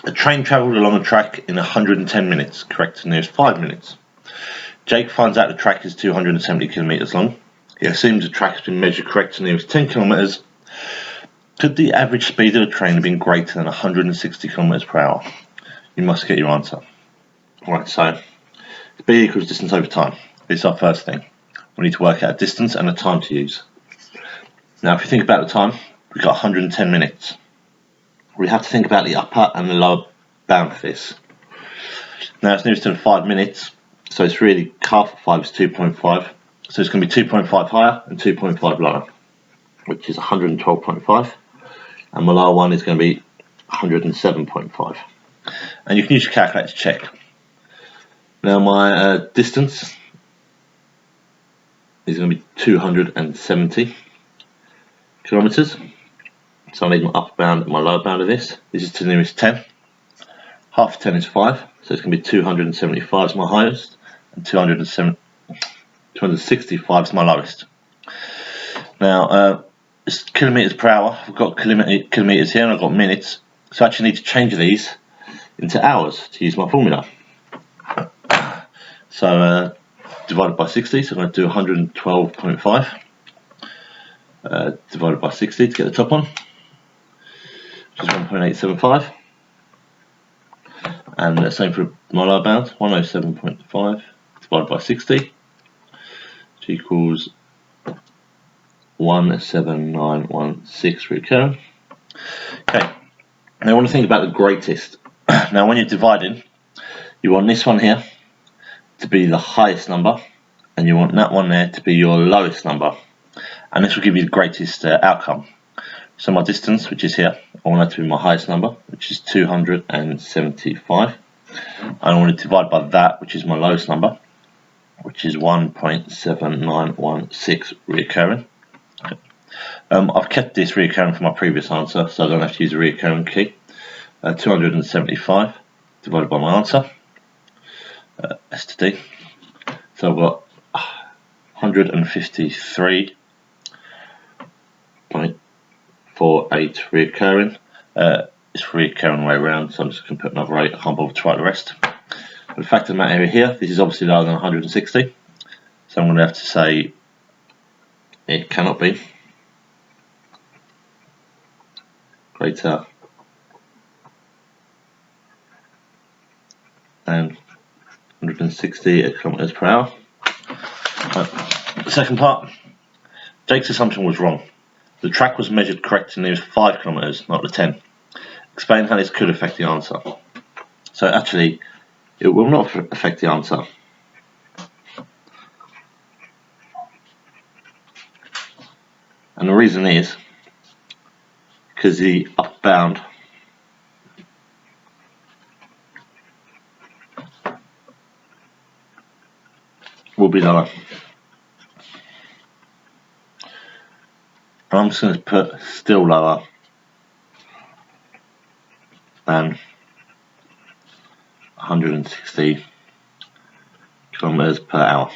A train travelled along a track in 110 minutes, correct to nearest 5 minutes. Jake finds out the track is 270 kilometres long. He assumes the track has been measured correct to nearest 10 kilometres. Could the average speed of the train have been greater than 160 kilometres per hour? You must get your answer. Right, so speed equals distance over time. This is our first thing. We need to work out a distance and a time to use. Now, if you think about the time, we've got 110 minutes. We have to think about the upper and the lower bound of this. Now, it's nearest to 5 minutes, so it's really half of 5 is 2.5. So it's going to be 2.5 higher and 2.5 lower, which is 112.5. And my lower one is going to be 107.5. And you can use your calculator to check. Now, my distance is going to be 270 kilometres. So I need my upper bound and my lower bound of this. This is to the nearest 10. Half of 10 is 5, so it's going to be 275 is my highest, and 265 is my lowest. Now, it's kilometres per hour. I've got kilometres here and I've got minutes, so I actually need to change these into hours to use my formula. So divided by 60, so I'm going to do 112.5 divided by 60 to get the top one, which is 1.875. And the same for my lower bound, 107.5 divided by 60, which equals 17916 recurring. Okay, now I want to think about the greatest. Now, when you're dividing, you want this one here to be the highest number, and you want that one there to be your lowest number, and this will give you the greatest outcome. So my distance, which is here, I want that to be my highest number, which is 275. And I want to divide by that, which is my lowest number, which is 1.7916 reoccurring. Okay. I've kept this reoccurring for my previous answer, so I don't have to use a reoccurring key. 275 divided by my answer, S to D. So I've got 153.48 reoccurring. It's reoccurring way around, so I'm just going to put another 8. I can't bother to write the rest. But the fact of the matter here, this is obviously lower than 160, so I'm going to have to say it cannot be greater than 160 kilometers per hour. The second part, Jake's assumption was wrong. The track was measured correct to nearest 5 kilometers, not the 10. Explain how this could affect the answer. So actually, it will not affect the answer. And the reason is because the upper bound will be lower. And I'm just going to put still lower than 160 kilometers per hour.